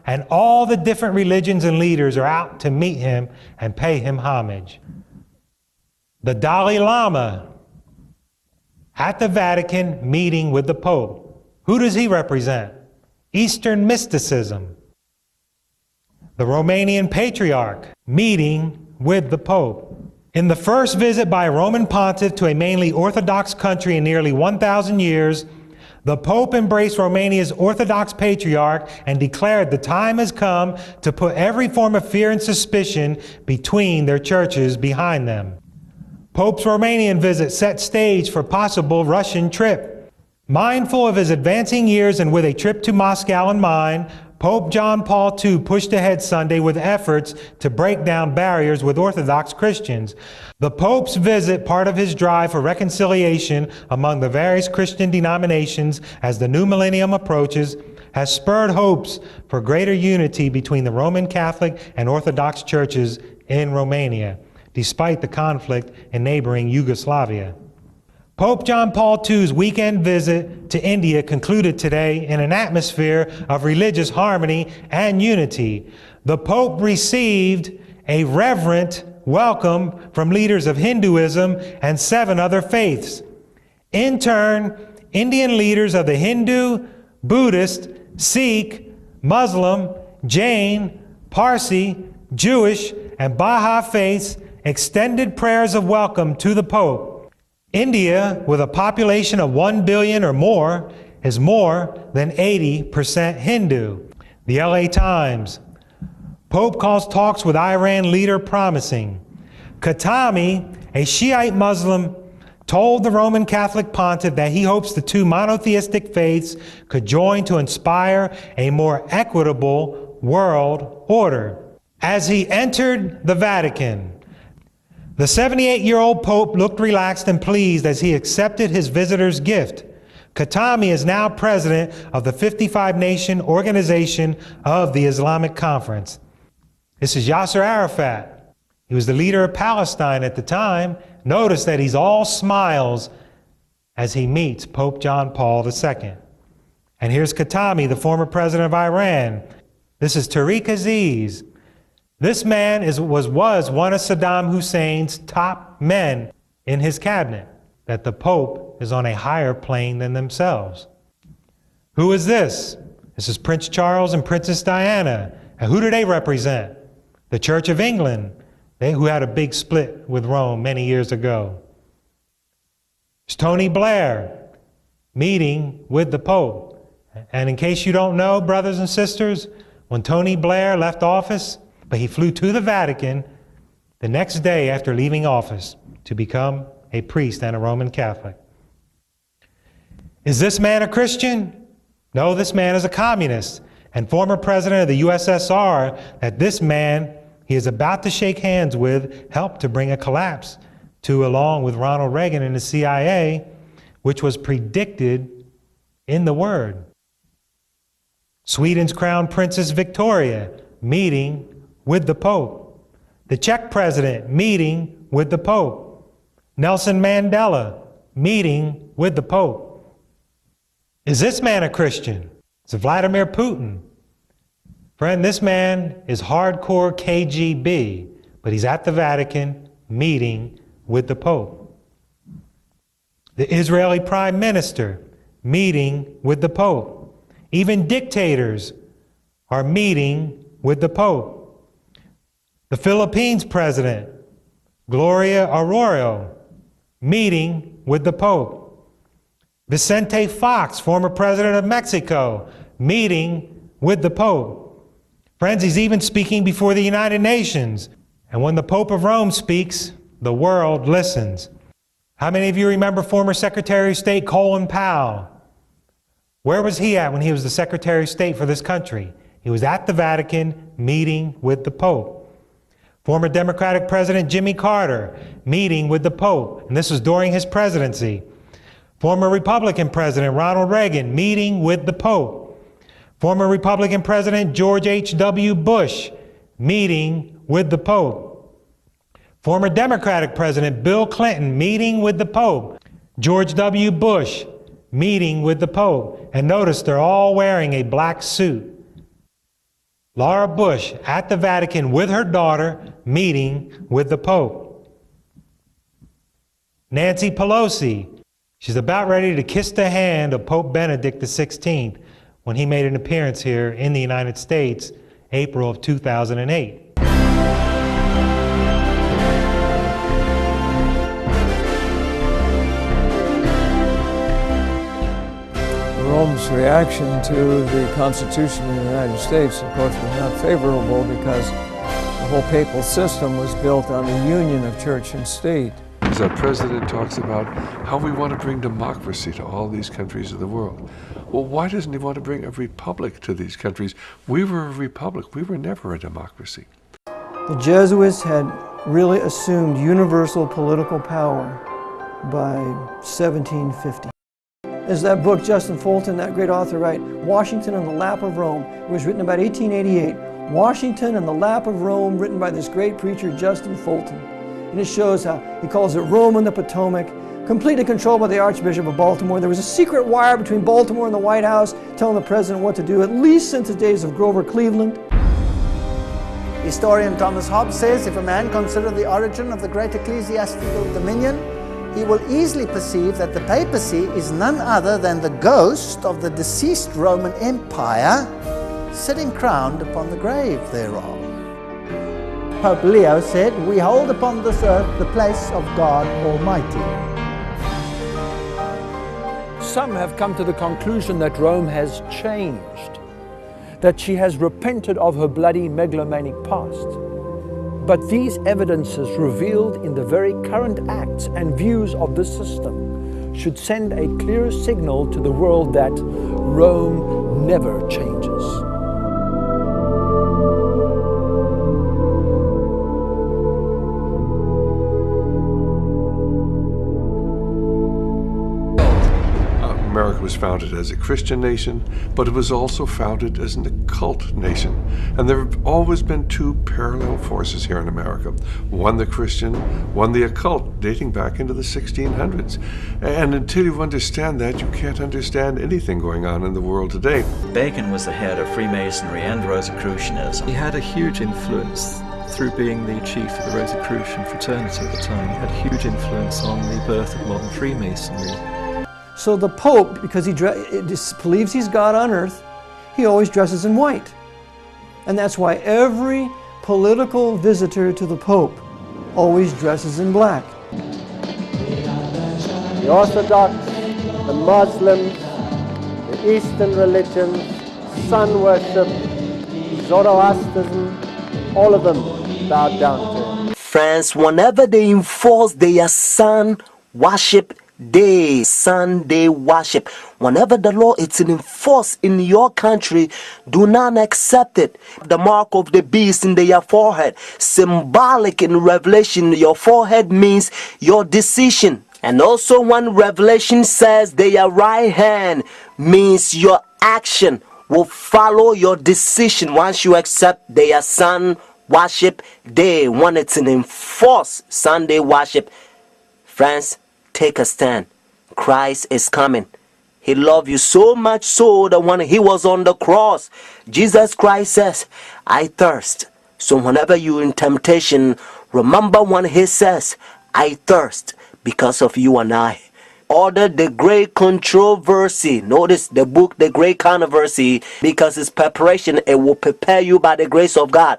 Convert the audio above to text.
and all the different religions and leaders are out to meet him and pay him homage. The Dalai Lama at the Vatican meeting with the Pope. Who does he represent? Eastern mysticism. The Romanian Patriarch meeting with the Pope. In the first visit by a Roman pontiff to a mainly Orthodox country in nearly 1,000 years, the Pope embraced Romania's Orthodox Patriarch and declared the time has come to put every form of fear and suspicion between their churches behind them. Pope's Romanian visit set stage for possible Russian trip. Mindful of his advancing years and with a trip to Moscow in mind, Pope John Paul II pushed ahead Sunday with efforts to break down barriers with Orthodox Christians. The Pope's visit, part of his drive for reconciliation among the various Christian denominations as the new millennium approaches, has spurred hopes for greater unity between the Roman Catholic and Orthodox churches in Romania, despite the conflict in neighboring Yugoslavia. Pope John Paul II's weekend visit to India concluded today in an atmosphere of religious harmony and unity. The Pope received a reverent welcome from leaders of Hinduism and 7 other faiths. In turn, Indian leaders of the Hindu, Buddhist, Sikh, Muslim, Jain, Parsi, Jewish, and Baha'i faiths extended prayers of welcome to the Pope. India, with a population of 1 billion or more, is more than 80% Hindu. The LA Times. Pope calls talks with Iran leader promising. Khatami, a Shiite Muslim, told the Roman Catholic pontiff that he hopes the 2 monotheistic faiths could join to inspire a more equitable world order. As he entered the Vatican, the 78-year-old Pope looked relaxed and pleased as he accepted his visitor's gift. Khatami is now president of the 55-nation Organization of the Islamic Conference. This is Yasser Arafat. He was the leader of Palestine at the time. Notice that he's all smiles as he meets Pope John Paul II. And here's Khatami, the former president of Iran. This is Tariq Aziz. This man was one of Saddam Hussein's top men in his cabinet, that the Pope is on a higher plane than themselves. Who is this? This is Prince Charles and Princess Diana. And who do they represent? The Church of England, who had a big split with Rome many years ago. It's Tony Blair meeting with the Pope. And in case you don't know, brothers and sisters, when Tony Blair left office, but he flew to the Vatican the next day after leaving office to become a priest and a Roman Catholic. Is this man a Christian? No, this man is a communist and former president of the USSR. That this man he is about to shake hands with helped to bring a collapse to, along with Ronald Reagan and the CIA, which was predicted in the Word. Sweden's Crown Princess Victoria meeting with the Pope. The Czech president meeting with the Pope. Nelson Mandela meeting with the Pope. Is this man a Christian? It's Vladimir Putin. Friend, this man is hardcore KGB, but he's at the Vatican meeting with the Pope. The Israeli Prime Minister meeting with the Pope. Even dictators are meeting with the Pope. The Philippines President, Gloria Arroyo, meeting with the Pope. Vicente Fox, former president of Mexico, meeting with the Pope. Friends, he's even speaking before the United Nations. And when the Pope of Rome speaks, the world listens. How many of you remember former Secretary of State Colin Powell? Where was he at when he was the Secretary of State for this country? He was at the Vatican meeting with the Pope. Former Democratic President Jimmy Carter meeting with the Pope, and this was during his presidency. Former Republican President Ronald Reagan meeting with the Pope. Former Republican President George H.W. Bush meeting with the Pope. Former Democratic President Bill Clinton meeting with the Pope. George W. Bush meeting with the Pope. And notice they're all wearing a black suit. Laura Bush at the Vatican with her daughter meeting with the Pope. Nancy Pelosi, she's about ready to kiss the hand of Pope Benedict XVI when he made an appearance here in the United States, April of 2008. Rome's reaction to the Constitution of the United States, of course, was not favorable because the whole papal system was built on the union of church and state. As our president talks about how we want to bring democracy to all these countries of the world. Well, why doesn't he want to bring a republic to these countries? We were a republic. We were never a democracy. The Jesuits had really assumed universal political power by 1750. There's that book, Justin Fulton, that great author, right? Washington on the Lap of Rome. It was written about 1888. Washington on the Lap of Rome, written by this great preacher, Justin Fulton. And it shows how he calls it Rome on the Potomac, completely controlled by the Archbishop of Baltimore. There was a secret wire between Baltimore and the White House telling the president what to do, at least since the days of Grover Cleveland. Historian Thomas Hobbes says, if a man consider the origin of the great ecclesiastical dominion, he will easily perceive that the papacy is none other than the ghost of the deceased Roman Empire sitting crowned upon the grave thereof. Pope Leo said, we hold upon this earth the place of God Almighty. Some have come to the conclusion that Rome has changed, that she has repented of her bloody megalomaniac past. But these evidences revealed in the very current acts and views of this system should send a clear signal to the world that Rome never changes. America was founded as a Christian nation, but it was also founded as an occult nation. And there have always been two parallel forces here in America. One the Christian, one the occult, dating back into the 1600s. And until you understand that, you can't understand anything going on in the world today. Bacon was the head of Freemasonry and Rosicrucianism. He had a huge influence through being the chief of the Rosicrucian fraternity at the time. He had a huge influence on the birth of modern Freemasonry. So the Pope, because he believes he's God on earth, he always dresses in white. And that's why every political visitor to the Pope always dresses in black. The Orthodox, the Muslims, the Eastern religions, sun worship, Zoroastrianism, all of them bow down to him. Friends, whenever they enforce their sun worship day, Sunday worship, whenever the law is enforced in your country, do not accept it. The mark of the beast in their forehead, symbolic in Revelation, your forehead means your decision. And also when Revelation says their right hand means your action will follow your decision once you accept their sun worship day, when it's an enforced Sunday worship. Friends, take a stand. Christ is coming. He loved you so much so that when he was on the cross, Jesus Christ says, I thirst. So whenever you're in temptation, remember when he says, I thirst because of you and I. Order The Great Controversy. Notice the book, The Great Controversy, because it's preparation. It will prepare you by the grace of God.